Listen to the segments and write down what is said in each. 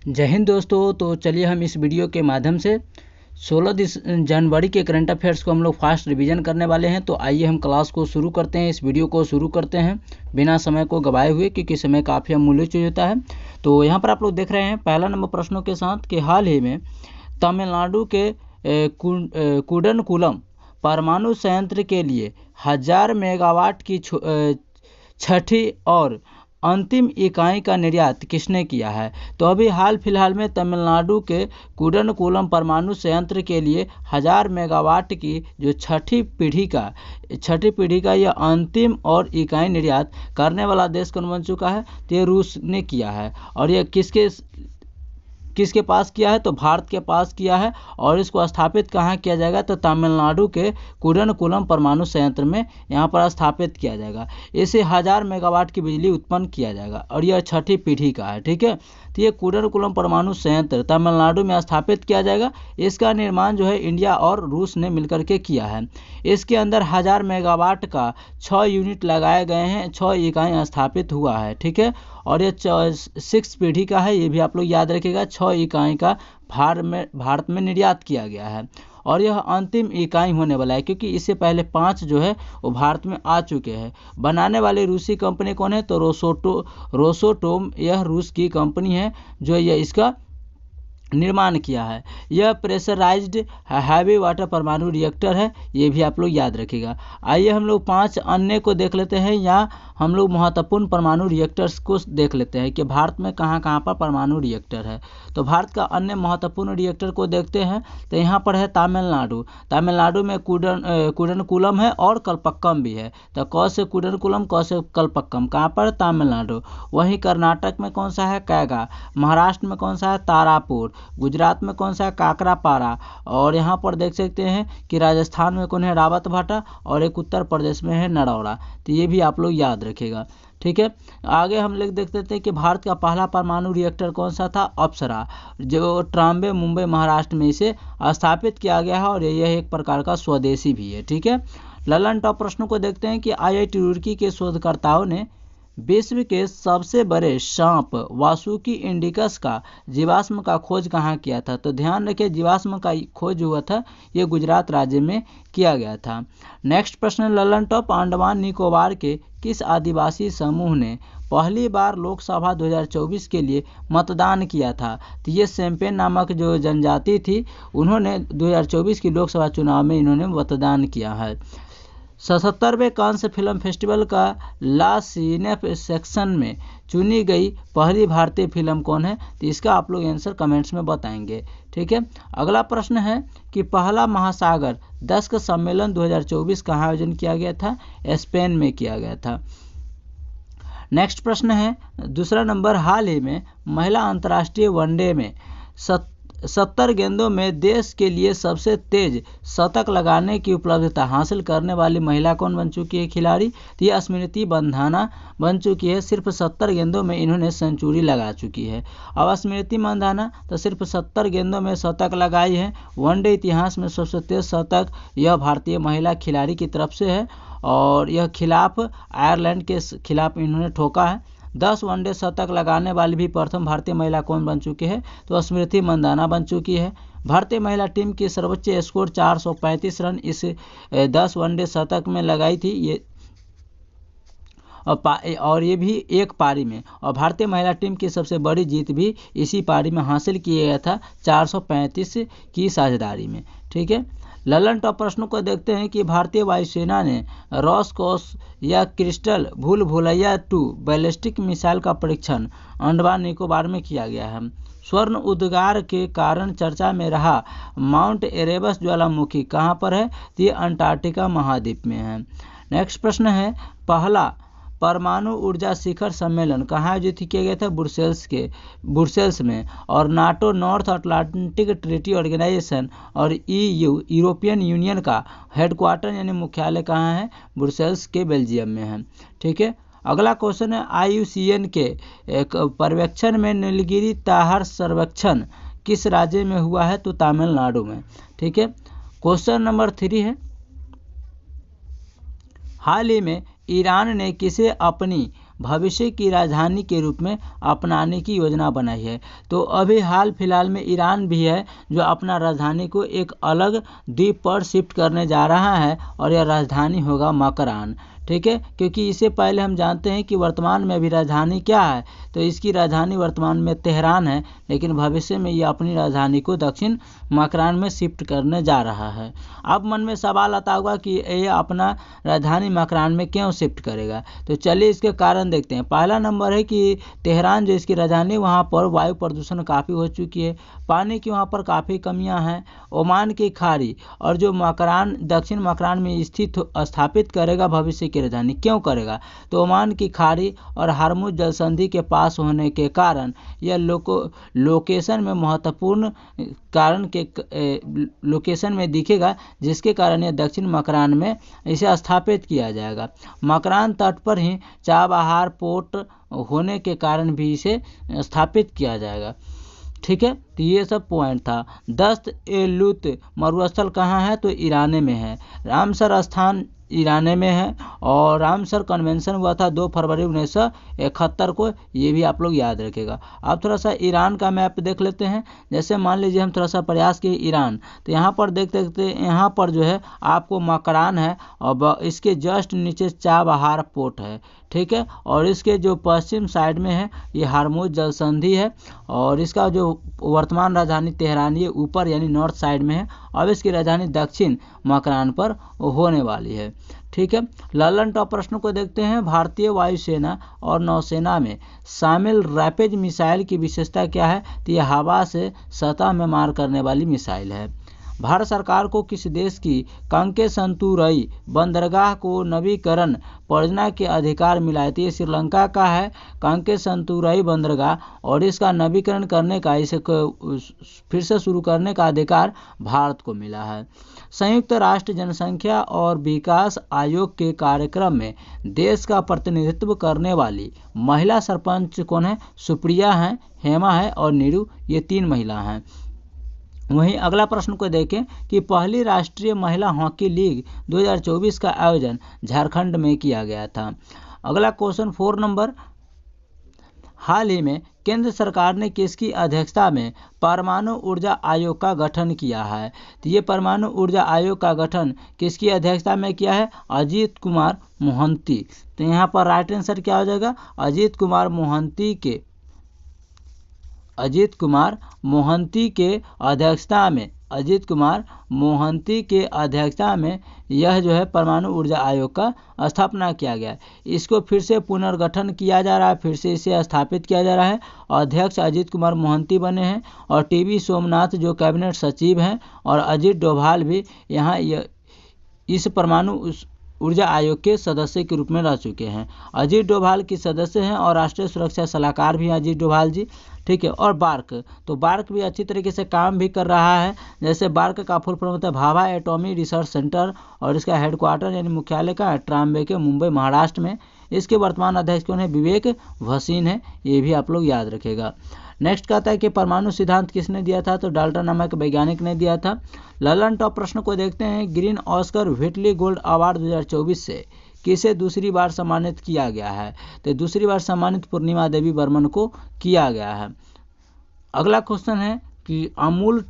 जय हिंद दोस्तों। तो चलिए हम इस वीडियो के माध्यम से 16 जनवरी के करंट अफेयर्स को हम लोग फास्ट रिवीजन करने वाले हैं। तो आइए हम क्लास को शुरू करते हैं, इस वीडियो को शुरू करते हैं बिना समय को गवाए हुए, क्योंकि समय काफ़ी अमूल्य चीज होता है। तो यहाँ पर आप लोग देख रहे हैं पहला नंबर प्रश्नों के साथ कि हाल ही में तमिलनाडु के कुडनकुलम परमाणु संयंत्र के लिए 1000 मेगावाट की छठी और अंतिम इकाई का निर्यात किसने किया है। तो अभी हाल फिलहाल में तमिलनाडु के कुडनकुलम परमाणु संयंत्र के लिए 1000 मेगावाट की जो छठी पीढ़ी का यह अंतिम और इकाई निर्यात करने वाला देश कौन बन चुका है। तो ये रूस ने किया है। और यह किसके पास किया है, तो भारत के पास किया है। और इसको स्थापित कहाँ किया जाएगा, तो तमिलनाडु के कुडनकुलम परमाणु संयंत्र में यहाँ पर स्थापित किया जाएगा। इसे 1000 मेगावाट की बिजली उत्पन्न किया जाएगा और यह छठी पीढ़ी का है। ठीक है, तो ये कुडनकुलम परमाणु संयंत्र तमिलनाडु में स्थापित किया जाएगा। इसका निर्माण जो है इंडिया और रूस ने मिलकर के किया है। इसके अंदर 1000 मेगावाट का 6 यूनिट लगाए गए हैं, 6 इकाई स्थापित हुआ है। ठीक है, और ये 6 पीढ़ी का है, ये भी आप लोग याद रखिएगा। 6 इकाई का भारत में निर्यात किया गया है और यह अंतिम इकाई होने वाला है, क्योंकि इससे पहले 5 जो है वो भारत में आ चुके हैं। बनाने वाली रूसी कंपनी कौन है, तो रोसोटोम यह रूस की कंपनी है जो यह इसका निर्माण किया है। यह प्रेशराइज्ड हैवी वाटर परमाणु रिएक्टर है, ये भी आप लोग याद रखिएगा। आइए हम लोग 5 अन्य को देख लेते हैं, या हम लोग महत्वपूर्ण परमाणु रिएक्टर्स को देख लेते हैं कि भारत में कहाँ कहाँ पर परमाणु रिएक्टर है। तो भारत का अन्य महत्वपूर्ण रिएक्टर को देखते हैं, तो यहाँ पर है तमिलनाडु में कुडनकुलम है और कलपक्कम भी है। तो क से कुडनकुलम, क से कलपक्कम, कहाँ पर, तमिलनाडु। वहीं कर्नाटक में कौन सा है, कैगा। महाराष्ट्र में कौन सा है, तारापुर। गुजरात में कौन सा है, काकरापारा। और यहाँ पर देख सकते हैं कि राजस्थान में कौन है, रावतभाटा। और एक उत्तर प्रदेश में है, नरौरा। तो ये भी आप लोग याद रखिएगा। ठीक है, आगे हम लोग देख लेते हैं कि भारत का पहला परमाणु रिएक्टर कौन सा था, अप्सरा, जो ट्राम्बे मुंबई महाराष्ट्र में इसे स्थापित किया गया है और यह एक प्रकार का स्वदेशी भी है। ठीक है, ललन टॉप प्रश्नों को देखते हैं कि IIT रुड़की के शोधकर्ताओं ने विश्व के सबसे बड़े सांप वासुकी इंडिकस का जीवाश्म का खोज कहाँ किया था। तो ध्यान रखिए, जीवाश्म का खोज हुआ था ये गुजरात राज्य में किया गया था। नेक्स्ट प्रश्न ललन टॉप, अंडमान निकोबार के किस आदिवासी समूह ने पहली बार लोकसभा 2024 के लिए मतदान किया था। तो ये सेम्पेन नामक जो जनजाति थी, उन्होंने 2024 की लोकसभा चुनाव में इन्होंने मतदान किया है। 77वें कांस फिल्म फेस्टिवल का ला सिनेफ सेक्शन में चुनी गई पहली भारतीय फिल्म कौन है। तो इसका आप लोग आंसर कमेंट्स में बताएंगे। ठीक है, अगला प्रश्न है कि पहला महासागर दस्क सम्मेलन 2024 का आयोजन किया गया था, स्पेन में किया गया था। नेक्स्ट प्रश्न है दूसरा नंबर, हाल ही में महिला अंतर्राष्ट्रीय वनडे में 70 गेंदों में देश के लिए सबसे तेज शतक लगाने की उपलब्धता हासिल करने वाली महिला कौन बन चुकी है, खिलाड़ी। तो ये स्मृति मंधाना बन चुकी है। सिर्फ 70 गेंदों में इन्होंने सेंचुरी लगा चुकी है। अब स्मृति मंधाना तो सिर्फ 70 गेंदों में शतक लगाई है। वनडे इतिहास में सबसे तेज शतक यह भारतीय महिला खिलाड़ी की तरफ से है और यह खिलाफ आयरलैंड के खिलाफ इन्होंने ठोका है। 10 वनडे शतक लगाने वाली भी प्रथम भारतीय महिला कौन बन चुकी है, तो स्मृति मंधाना बन चुकी है। भारतीय महिला टीम की सर्वोच्च स्कोर 435 रन इस 10 वनडे शतक में लगाई थी ये, और ये भी एक पारी में। और भारतीय महिला टीम की सबसे बड़ी जीत भी इसी पारी में हासिल किया गया था, 435 की साझेदारी में। ठीक है, ललन टॉप प्रश्नों को देखते हैं कि भारतीय वायुसेना ने रॉसकॉस या क्रिस्टल भूल भुलैया 2 बैलिस्टिक मिसाइल का परीक्षण अंडमान निकोबार में किया गया है। स्वर्ण उद्गार के कारण चर्चा में रहा माउंट एरेबस ज्वालामुखी कहाँ पर है, तो ये अंटार्कटिका महाद्वीप में है। नेक्स्ट प्रश्न है पहला परमाणु ऊर्जा शिखर सम्मेलन कहाँ आयोजित किया गया था, ब्रुसेल्स में। और NATO North Atlantic Treaty Organization और EU यूरोपियन यूनियन का हेडक्वार्टर यानी मुख्यालय कहाँ है, ब्रुसेल्स के बेल्जियम में है। ठीक है, अगला क्वेश्चन है IUCN के एक पर्यवेक्षण में नीलगिरी ताहर सर्वेक्षण किस राज्य में हुआ है, तो तमिलनाडु में। ठीक है, क्वेश्चन नंबर 3 है हाल ही में ईरान ने किसे अपनी भविष्य की राजधानी के रूप में अपनाने की योजना बनाई है। तो अभी हाल फिलहाल में ईरान भी है जो अपना राजधानी को एक अलग द्वीप पर शिफ्ट करने जा रहा है और यह राजधानी होगा मकरान। ठीक है, क्योंकि इससे पहले हम जानते हैं कि वर्तमान में अभी राजधानी क्या है, तो इसकी राजधानी वर्तमान में तेहरान है, लेकिन भविष्य में ये अपनी राजधानी को दक्षिण मकरान में शिफ्ट करने जा रहा है। अब मन में सवाल आता होगा कि ये अपना राजधानी मकरान में क्यों शिफ्ट करेगा, तो चलिए इसके कारण देखते हैं। पहला नंबर है कि तेहरान जो इसकी राजधानी, वहाँ पर वायु प्रदूषण काफ़ी हो चुकी है, पानी की वहाँ पर काफ़ी कमियाँ हैं। ओमान की खाड़ी और जो मकरान दक्षिण मकरान में स्थित स्थापित करेगा भविष्य की राजधानी, क्यों करेगा, तो ओमान की खाड़ी और हार्मुज जल संधि के पास होने के कारण यह लोकेशन में महत्वपूर्ण कारण के लोकेशन में दिखेगा, जिसके कारण यह दक्षिण मकरान में इसे स्थापित किया जाएगा। मकरान तट पर ही चाबहार पोर्ट होने के कारण भी इसे स्थापित किया जाएगा। ठीक है, तो ये सब पॉइंट था। दस्त-ए-लूत मरुस्थल कहाँ है, तो ईरान में है। रामसर स्थान ईरान में है और रामसर कन्वेंशन हुआ था 2 फरवरी 1971 को, ये भी आप लोग याद रखेगा। अब थोड़ा सा ईरान का मैप देख लेते हैं। जैसे मान लीजिए हम थोड़ा सा प्रयास किए ईरान, तो यहाँ पर देख सकते हैं, यहाँ पर जो है आपको मकरान है और इसके जस्ट नीचे चाबहार पोर्ट है। ठीक है, और इसके जो पश्चिम साइड में है ये हार्मुज जल संधि है और इसका जो वर्तमान राजधानी तेहरान ये ऊपर यानी नॉर्थ साइड में है। अब इसकी राजधानी दक्षिण मकरान पर होने वाली है। ठीक है, ललन टॉप प्रश्न को देखते हैं। भारतीय वायुसेना और नौसेना में शामिल रैपिड मिसाइल की विशेषता क्या है, तो यह हवा से सतह में मार करने वाली मिसाइल है। भारत सरकार को किस देश की कांकेसंतुरई बंदरगाह को नवीकरण परियोजना के अधिकार मिला है, तो ये श्रीलंका का है कांकेसंतुरई बंदरगाह, और इसका नवीकरण करने का, इसे फिर से शुरू करने का अधिकार भारत को मिला है। संयुक्त राष्ट्र जनसंख्या और विकास आयोग के कार्यक्रम में देश का प्रतिनिधित्व करने वाली महिला सरपंच कौन है, सुप्रिया हैं, हेमा है और नीरू, ये 3 महिला हैं। वहीं अगला प्रश्न को देखें कि पहली राष्ट्रीय महिला हॉकी लीग 2024 का आयोजन झारखंड में किया गया था। अगला क्वेश्चन 4 नंबर, हाल ही में केंद्र सरकार ने किसकी अध्यक्षता में परमाणु ऊर्जा आयोग का गठन किया है, तो ये परमाणु ऊर्जा आयोग का गठन किसकी अध्यक्षता में किया है, अजीत कुमार मोहंती। तो यहाँ पर राइट आंसर क्या हो जाएगा, अजीत कुमार मोहंती के अध्यक्षता में यह जो है परमाणु ऊर्जा आयोग का स्थापना किया गया है। इसको फिर से पुनर्गठन किया जा रहा है, फिर से इसे स्थापित किया जा रहा है। अध्यक्ष अजीत कुमार मोहंती बने हैं और टीवी सोमनाथ जो कैबिनेट सचिव हैं और अजीत डोभाल भी यहाँ इस परमाणु ऊर्जा आयोग के सदस्य के रूप में रह चुके हैं। अजीत डोभाल की सदस्य हैं और राष्ट्रीय सुरक्षा सलाहकार भी हैं अजीत डोभाल जी। ठीक है, और बार्क, तो बार्क भी अच्छी तरीके से काम भी कर रहा है। जैसे बार्क का फुल फॉर्म होता है भाभा एटॉमी रिसर्च सेंटर और इसका हेडक्वार्टर यानी मुख्यालय का ट्राम्बे के मुंबई महाराष्ट्र में। इसके वर्तमान अध्यक्ष कौन है, विवेक भसीन है, ये भी आप लोग याद रखेगा। नेक्स्ट कहता है कि परमाणु सिद्धांत किसने दिया था, तो डाल्टन नामक वैज्ञानिक ने दिया था। ललन टॉप प्रश्न को देखते हैं। Green Oscar Whitley gold award 2024 से किसे दूसरी बार सम्मानित किया गया है, तो दूसरी बार सम्मानित पूर्णिमा देवी बर्मन को किया गया है। अगला क्वेश्चन है कि अमूल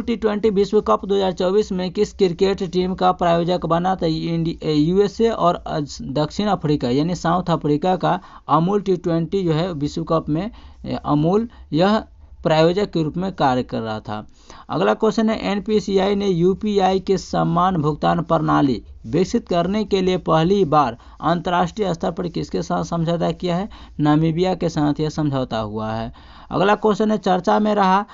टी20 विश्व कप 2024 में किस क्रिकेट टीम का प्रायोजक बना था, यूएसए और दक्षिण अफ्रीका यानी साउथ अफ्रीका का अमूल टी20 जो है विश्व कप में अमूल यह प्रायोजक के रूप में कार्य कर रहा था। अगला क्वेश्चन है, एनपीसीआई ने यूपीआई के सम्मान भुगतान प्रणाली विकसित करने के लिए पहली बार अंतर्राष्ट्रीय स्तर पर किसके साथ समझौता किया है, नामीबिया के साथ यह समझौता हुआ है। अगला क्वेश्चन है, चर्चा में रहा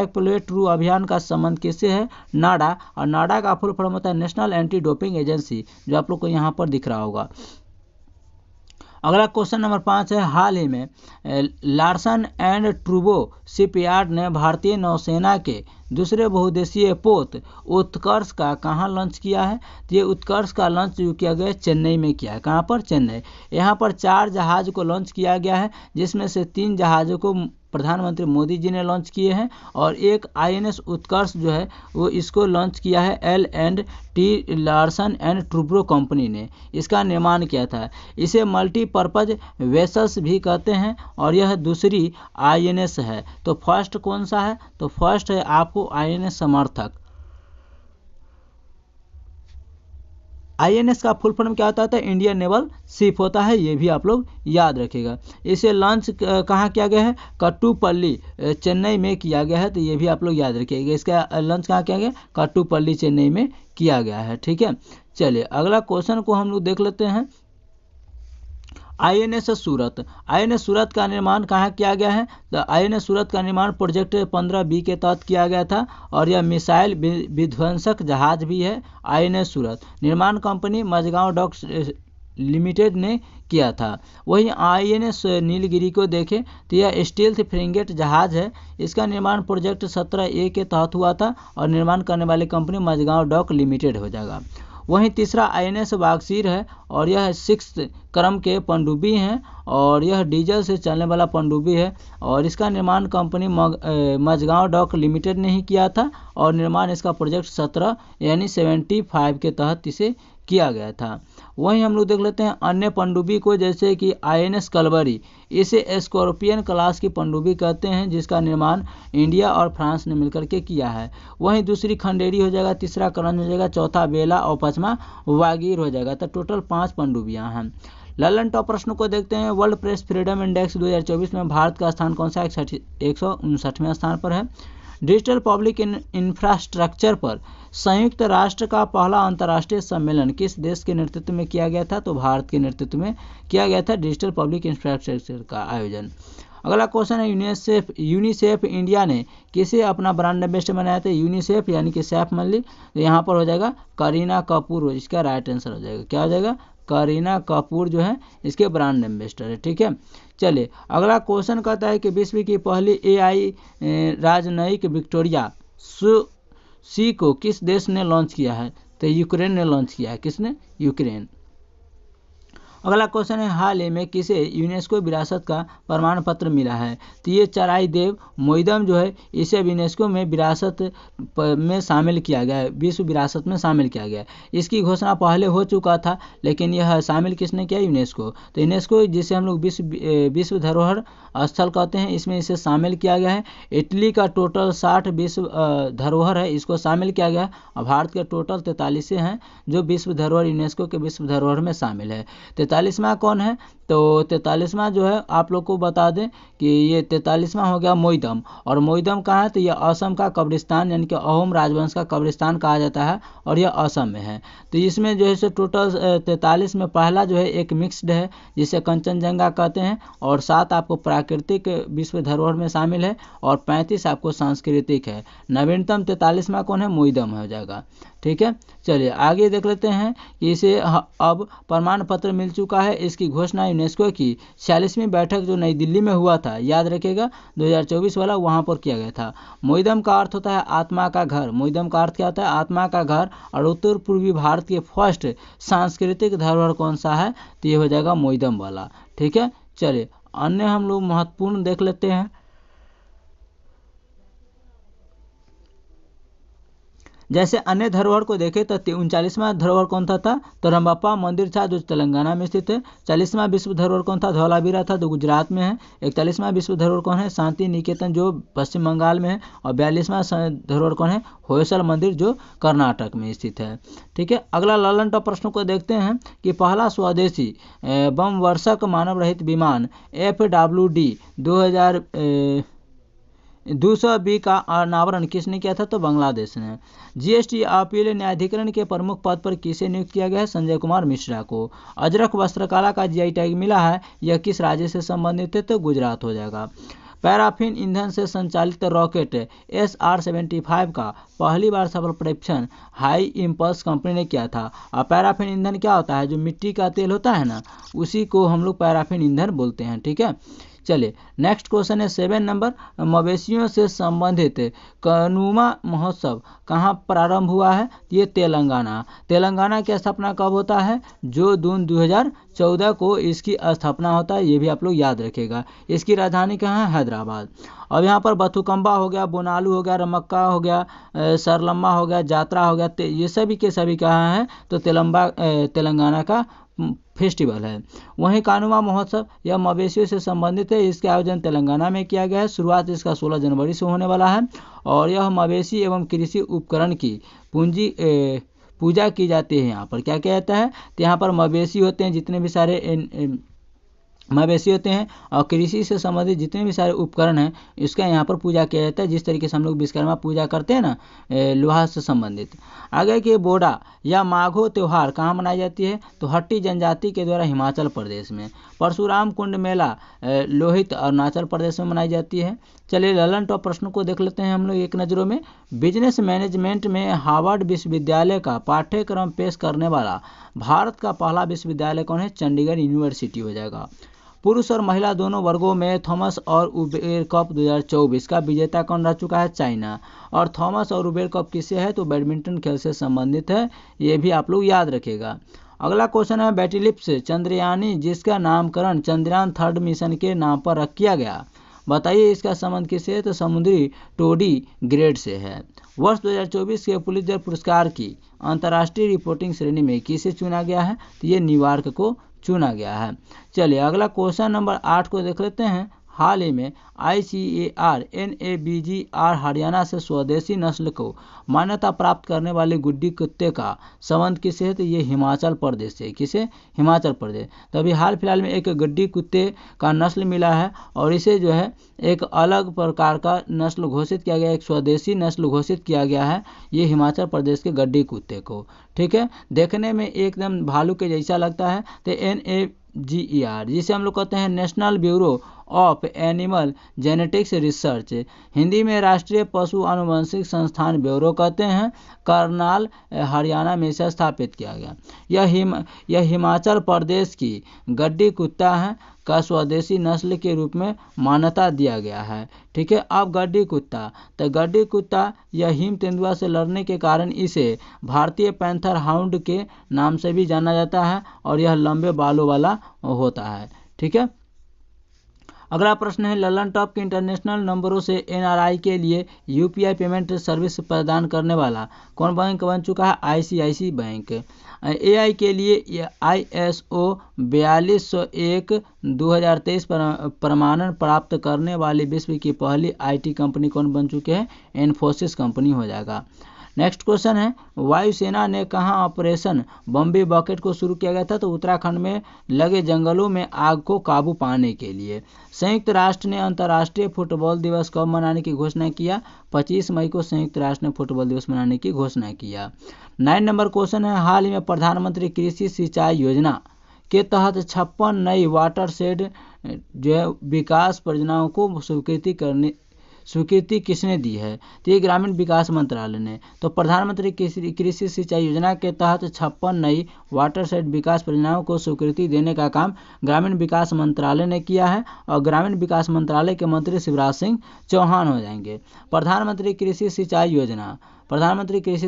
#प्ले ट्रू अभियान का संबंध किससे है, नाडा, और नाडा का फुल फॉर्म होता है नेशनल एंटी डोपिंग एजेंसी, जो आप लोग को यहाँ पर दिख रहा होगा। अगला क्वेश्चन नंबर 5 है, हाल ही में लार्सन एंड ट्रूबो शिपयार्ड ने भारतीय नौसेना के दूसरे बहुउद्देशीय पोत उत्कर्ष का कहाँ लॉन्च किया है, तो ये उत्कर्ष का लॉन्च जो किया गया चेन्नई में किया है। कहाँ पर, चेन्नई। यहाँ पर 4 जहाज को लॉन्च किया गया है, जिसमें से 3 जहाज़ों को प्रधानमंत्री मोदी जी ने लॉन्च किए हैं, और एक INS उत्कर्ष जो है वो इसको लॉन्च किया है L&T Larsen and Toubro company ने इसका निर्माण किया था। इसे मल्टीपर्पज वेसल्स भी कहते हैं और यह दूसरी INS है। तो फर्स्ट कौन सा है? तो फर्स्ट है आपको INS समर्थक। INS का फुल फॉर्म क्या होता है? इंडियन नेवल शिप होता है, ये भी आप लोग याद रखिएगा। इसे लॉन्च कहाँ किया गया है? कट्टुपल्ली चेन्नई में किया गया है, तो ये भी आप लोग याद रखिएगा। इसका लॉन्च कहाँ किया गया? कट्टुपल्ली चेन्नई में किया गया है। ठीक है, चलिए अगला क्वेश्चन को हम लोग देख लेते हैं। INS सूरत। INS सूरत का निर्माण कहाँ किया गया है? तो INS सूरत का निर्माण प्रोजेक्ट 15B के तहत किया गया था, और यह मिसाइल विध्वंसक जहाज भी है। INS सूरत निर्माण कंपनी मझगांव डॉक्स लिमिटेड ने किया था। वहीं INS नीलगिरी को देखें तो यह स्टील्थ फ्रिगेट जहाज है। इसका निर्माण प्रोजेक्ट 17A के तहत हुआ था, और निर्माण करने वाली कंपनी मझगांव डॉक लिमिटेड हो जाएगा। वहीं तीसरा INS वागसीर है, और यह 6th क्रम के पनडुब्बी हैं, और यह डीजल से चलने वाला पनडुब्बी है, और इसका निर्माण कंपनी मझगांव डॉक लिमिटेड ने ही किया था, और निर्माण इसका प्रोजेक्ट 17 यानी 75 के तहत इसे किया गया था। वहीं हम लोग देख लेते हैं अन्य पनडुब्बी को, जैसे कि INS कलवरी। इसे स्कॉर्पियन क्लास की पनडुब्बी कहते हैं, जिसका निर्माण इंडिया और फ्रांस ने मिलकर के किया है। वहीं दूसरी खंडेरी हो जाएगा, तीसरा करंज हो जाएगा, चौथा बेला और पांचवा वागीर हो जाएगा। तो टोटल 5 पनडुब्बियां हैं। ललन टॉप प्रश्न को देखते हैं। वर्ल्ड प्रेस फ्रीडम इंडेक्स 2024 में भारत का स्थान कौन सा? 159वें स्थान पर है। डिजिटल पब्लिक इंफ्रास्ट्रक्चर पर संयुक्त राष्ट्र का पहला अंतर्राष्ट्रीय सम्मेलन किस देश के नेतृत्व में किया गया था? तो भारत के नेतृत्व में किया गया था डिजिटल पब्लिक इंफ्रास्ट्रक्चर का आयोजन। अगला क्वेश्चन है यूनिसेफ इंडिया ने किसे अपना ब्रांड एम्बेसडर बनाया था? यूनिसेफ यानी कि सैफ मल्लिक। तो यहाँ पर हो जाएगा करीना कपूर, इसका राइट आंसर हो जाएगा। क्या हो जाएगा? करीना कपूर जो है इसके ब्रांड एम्बेसडर है। ठीक है, चलिए अगला क्वेश्चन कहता है कि विश्व की पहली AI राजनयिक विक्टोरिया सी को किस देश ने लॉन्च किया है? तो यूक्रेन ने लॉन्च किया है। किसने? यूक्रेन। अगला क्वेश्चन है हाल ही में किसे यूनेस्को विरासत का प्रमाण पत्र मिला है? तो ये चराई देव मोइदम जो है इसे यूनेस्को में विरासत में शामिल किया गया है, विश्व विरासत में शामिल किया गया है। इसकी घोषणा पहले हो चुका था, लेकिन यह शामिल किसने किया? यूनेस्को। तो यूनेस्को जिसे हम लोग विश्व धरोहर स्थल कहते हैं, इसमें इसे शामिल किया गया है। इटली का टोटल 60 विश्व धरोहर है, इसको शामिल किया गया है, और भारत के टोटल 43 हैं जो विश्व धरोहर यूनेस्को के विश्व धरोहर में शामिल है। 43वां कौन है? तो 43वां जो है आप लोग को बता दें कि ये 43वां हो गया मोइदम। और मोइदम कहाँ है? तो यह असम का कब्रिस्तान यानी कि अहोम राजवंश का कब्रिस्तान कहा जाता है, और यह असम में है। तो इसमें जो है सो टोटल 43 में पहला जो है एक मिक्स्ड है जिसे कंचनजंगा कहते हैं, और 7 आपको प्राकृतिक विश्व धरोहर में शामिल है, और 35 आपको सांस्कृतिक है। नवीनतम 43वां कौन है? मोइदम हो जाएगा। ठीक है, चलिए आगे देख लेते हैं कि इसे अब प्रमाण पत्र मिल चुका है। इसकी घोषणा यूनेस्को की 46वीं बैठक जो नई दिल्ली में हुआ था, याद रखिएगा 2024 वाला, वहां पर किया गया था। मोइदम का अर्थ होता है आत्मा का घर। मोइदम का अर्थ क्या होता है? आत्मा का घर। और उत्तर पूर्वी भारत के फर्स्ट सांस्कृतिक धरोहर कौन सा है? तो ये हो जाएगा मोइदम वाला। ठीक है, चलिए अन्य हम लोग महत्वपूर्ण देख लेते हैं। जैसे अन्य धरोहर को देखें तो 39वां धरोहर कौन था? तो रंबाप्पा मंदिर था जो तेलंगाना में स्थित है। 40वां विश्व धरोहर कौन था? धौलावीरा था जो गुजरात में है। 41वां विश्व धरोहर कौन है? शांति निकेतन जो पश्चिम बंगाल में है। और 42वां धरोहर कौन है? होयसल मंदिर जो कर्नाटक में स्थित है। ठीक है, अगला ललन टॉप प्रश्नों को देखते हैं कि पहला स्वदेशी बम वर्षक मानव रहित विमान FWD 200B का अनावरण किसने किया था? तो बांग्लादेश ने। GST अपील न्यायाधिकरण के प्रमुख पद पर किसे नियुक्त किया गया है? संजय कुमार मिश्रा को। अजरक वस्त्रकला का GI टैग मिला है, यह किस राज्य से संबंधित है? तो गुजरात हो जाएगा। पैराफिन ईंधन से संचालित रॉकेट SR-75 का पहली बार सफल परीक्षण हाई इम्पल्स कंपनी ने किया था। और पैराफिन ईंधन क्या होता है? जो मिट्टी का तेल होता है ना, उसी को हम लोग पैराफिन ईंधन बोलते हैं। ठीक है, चलिए नेक्स्ट क्वेश्चन है 7 नंबर, मवेशियों से संबंधित कनुमा महोत्सव कहाँ प्रारंभ हुआ है? ये तेलंगाना की स्थापना कब होता है? जो जून 2014 को इसकी स्थापना होता है, ये भी आप लोग याद रखेगा। इसकी राजधानी कहाँ है? हैदराबाद। अब यहाँ पर बथुकम्बा हो गया, बोनालू हो गया, रमक्का हो गया, सरलम्मा हो गया, जात्रा हो गया, ये सभी के सभी कहाँ हैं? तो तेलंगाना का फेस्टिवल है। वहीं कानुमा महोत्सव यह मवेशियों से संबंधित है। इसका आयोजन तेलंगाना में किया गया है। शुरुआत इसका 16 जनवरी से होने वाला है और यह मवेशी एवं कृषि उपकरण की पूजा की जाती है। यहाँ पर क्या किया जाता है? तो यहाँ पर मवेशी होते हैं, जितने भी सारे मवेशी होते हैं और कृषि से संबंधित जितने भी सारे उपकरण हैं, इसका यहाँ पर पूजा किया जाता है। जिस तरीके से हम लोग विश्वकर्मा पूजा करते हैं ना, लोहा से संबंधित। आगे के बोडा या माघो त्यौहार कहाँ मनाई जाती है? तो हट्टी जनजाति के द्वारा हिमाचल प्रदेश में। परशुराम कुंड मेला लोहित अरुणाचल प्रदेश में मनाई जाती है। चलिए ललन टॉप प्रश्नों को देख लेते हैं हम लोग एक नज़रों में। बिजनेस मैनेजमेंट में हार्वर्ड विश्वविद्यालय का पाठ्यक्रम पेश करने वाला भारत का पहला विश्वविद्यालय कौन है? चंडीगढ़ यूनिवर्सिटी हो जाएगा। पुरुष और महिला दोनों वर्गों में थॉमस और उबेर कप 2024 का विजेता कौन रह चुका है? चाइना। और थॉमस और उबेर कप किससे है? तो बैडमिंटन खेल से संबंधित है, ये भी आप लोग याद रखेगा। अगला क्वेश्चन है बैटिलिप्स चंद्रयानी, जिसका नामकरण चंद्रयान 3 मिशन के नाम पर किया गया। बताइए इसका संबंध किससे है? तो समुद्री टोडी ग्रेड से है। वर्ष 2024 के पुलित्जर पुरस्कार की अंतर्राष्ट्रीय रिपोर्टिंग श्रेणी में किसे चुना गया है? तो ये न्यूयॉर्क को चुना गया है। चलिए अगला क्वेश्चन नंबर 8 को देख लेते हैं। हाल ही में ICAR NABGR हरियाणा से स्वदेशी नस्ल को मान्यता प्राप्त करने वाले गुड्डी कुत्ते का संबंध किसे है? तो ये हिमाचल प्रदेश से। किसे? हिमाचल प्रदेश। तो अभी हाल फिलहाल में एक गड्डी कुत्ते का नस्ल मिला है और इसे जो है एक अलग प्रकार का नस्ल घोषित किया गया, एक स्वदेशी नस्ल घोषित किया गया है, ये हिमाचल प्रदेश के गड्डी कुत्ते को। ठीक है, देखने में एकदम भालू के जैसा लगता है। तो NAGER जिसे हम लोग कहते हैं national bureau of animal genetics research, Hindi में राष्ट्रीय पशु आनुवंशिक संस्थान ब्यूरो कहते हैं, करनाल हरियाणा में इसे स्थापित किया गया। यह हिमाचल प्रदेश की गड्डी कुत्ता है का स्वदेशी नस्ल के रूप में मान्यता दिया गया है। ठीक है, अब गड्डी कुत्ता, तो गड्डी कुत्ता यह हिम तेंदुआ से लड़ने के कारण इसे भारतीय पैंथर हाउंड के नाम से भी जाना जाता है और यह लंबे बालों वाला होता है। ठीक है, अगला प्रश्न है ललन टॉप के इंटरनेशनल नंबरों से NRI के लिए UPI पेमेंट सर्विस प्रदान करने वाला कौन बैंक बन चुका है? ICICI bank. AI के लिए ISO 4201 2023 प्रमाणन प्राप्त करने वाली विश्व की पहली IT कंपनी कौन बन चुके हैं? इन्फोसिस कंपनी हो जाएगा। नेक्स्ट क्वेश्चन है वायुसेना ने कहाँ ऑपरेशन बम्बे बकेट को शुरू किया गया था? तो उत्तराखंड में लगे जंगलों में आग को काबू पाने के लिए। संयुक्त राष्ट्र ने अंतर्राष्ट्रीय फुटबॉल दिवस कब मनाने की घोषणा किया? 25 मई को संयुक्त राष्ट्र ने फुटबॉल दिवस मनाने की घोषणा किया। 9 नंबर क्वेश्चन है हाल ही में प्रधानमंत्री कृषि सिंचाई योजना के तहत 56 नई वाटर शेड जो है विकास परियोजनाओं को स्वीकृति किसने दी है? तो ये ग्रामीण विकास मंत्रालय ने। तो प्रधानमंत्री कृषि सिंचाई योजना के तहत 56 नई वाटरशेड विकास परियोजनाओं को स्वीकृति देने का काम ग्रामीण विकास मंत्रालय ने किया है और ग्रामीण विकास मंत्रालय के मंत्री शिवराज सिंह चौहान हो जाएंगे। प्रधानमंत्री कृषि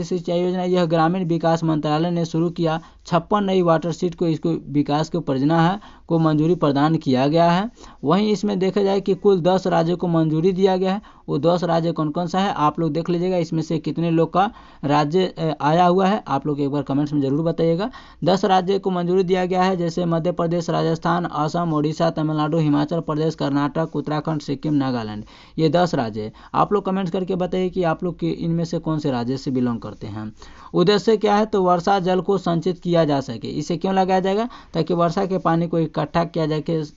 सिंचाई योजना यह ग्रामीण विकास मंत्रालय ने शुरू किया। 56 नई वाटरशेड को इसको विकास की परियोजना है को मंजूरी प्रदान किया गया है। वहीं इसमें देखा जाए कि कुल 10 राज्यों को मंजूरी दिया गया है। वो 10 राज्य कौन कौन सा है आप लोग देख लीजिएगा, इसमें से कितने लोग का राज्य आया हुआ है आप लोग एक बार कमेंट्स में जरूर बताइएगा। 10 राज्य को मंजूरी दिया गया है, जैसे मध्य प्रदेश, राजस्थान, असम, ओडिशा, तमिलनाडु, हिमाचल प्रदेश, कर्नाटक, उत्तराखंड, सिक्किम, नागालैंड, ये 10 राज्य। आप लोग कमेंट्स करके बताइए कि आप लोग इनमें से कौन से राज्य से बिलोंग करते हैं। उद्देश्य क्या है? तो वर्षा जल को संचित किया जा सके। इसे क्यों लगाया जाएगा? ताकि वर्षा के पानी को इकट्ठा किया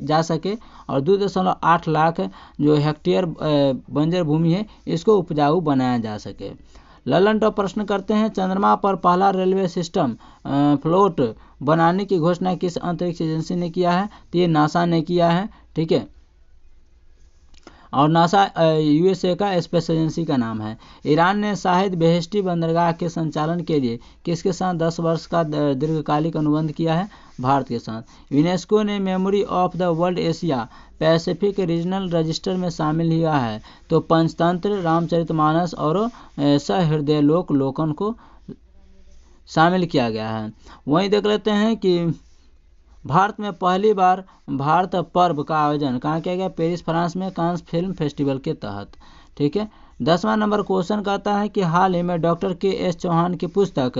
जा सके और 2.8 लाख जो हेक्टेयर बंजर भूमि है इसको उपजाऊ बनाया जा सके। ललन टॉप प्रश्न करते हैं चंद्रमा पर पहला रेलवे सिस्टम फ्लोट बनाने की घोषणा किस अंतरिक्ष एजेंसी ने किया है? तो ये नासा ने किया है। ठीक है, और नासा यूएसए का स्पेस एजेंसी का नाम है। ईरान ने शाहिद बेहेश्ती बंदरगाह के संचालन के लिए किसके साथ 10 वर्ष का दीर्घकालिक अनुबंध किया है? भारत के साथ। यूनेस्को ने memory of the world Asia Pacific regional register में शामिल किया है तो पंचतंत्र, रामचरितमानस और सहृदयलोक लोकन को शामिल किया गया है। वहीं देख लेते हैं कि भारत में पहली बार भारत पर्व का आयोजन कहाँ किया गया? पेरिस फ्रांस में कांस फिल्म फेस्टिवल के तहत। ठीक है। 10वां नंबर क्वेश्चन कहता है कि हाल ही में डॉक्टर के.एस. चौहान की पुस्तक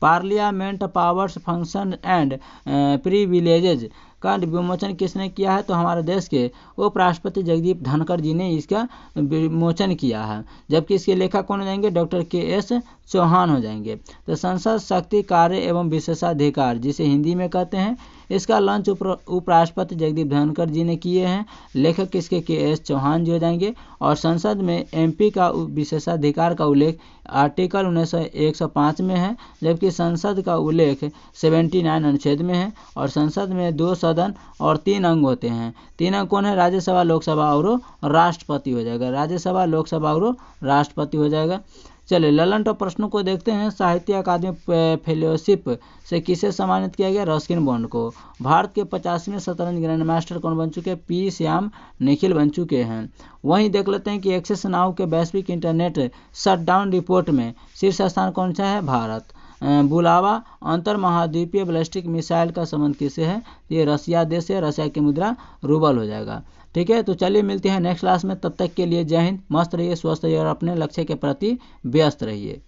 पार्लियामेंट पावर्स फंक्शन एंड प्रिविलेजेज का विमोचन किसने किया है? तो हमारे देश के उपराष्ट्रपति जगदीप धनखड़ जी ने इसका विमोचन किया है, जबकि इसके लेखक कौन हो जाएंगे? Doctor KS. चौहान हो जाएंगे। तो संसद शक्ति कार्य एवं विशेषाधिकार जिसे हिंदी में कहते हैं, इसका लॉन्च उपराष्ट्रपति जगदीप धनखड़ जी ने किए हैं। लेखक किसके? के.एस. चौहान जी हो जाएंगे। और संसद में एमपी का विशेषाधिकार का उल्लेख आर्टिकल 105 में है, जबकि संसद का उल्लेख 79 अनुच्छेद में है। और संसद में 2 सदन और 3 अंग होते हैं। 3 अंग कौन है? राज्यसभा, लोकसभा और राष्ट्रपति हो जाएगा। राज्यसभा, लोकसभा और राष्ट्रपति हो जाएगा। चलिए ललन टॉप प्रश्नों को देखते हैं। साहित्य अकादमी फेलोशिप से किसे सम्मानित किया गया? रस्किन बॉन्ड को। भारत के 50वें शतरंज ग्रैंड मास्टर कौन बन चुके हैं? पी श्याम निखिल बन चुके हैं। वहीं देख लेते हैं कि एक्सेस नाउ के वैश्विक इंटरनेट शटडाउन रिपोर्ट में शीर्ष स्थान कौन सा है? भारत। बुलावा अंतर महाद्वीपीय बैलिस्टिक मिसाइल का संबंध किसे है? ये रसिया देश है। रसिया की मुद्रा रूबल हो जाएगा। ठीक है, तो चलिए मिलते हैं नेक्स्ट क्लास में। तब तक के लिए जय हिंद। मस्त रहिए, स्वस्थ रहिए और अपने लक्ष्य के प्रति व्यस्त रहिए।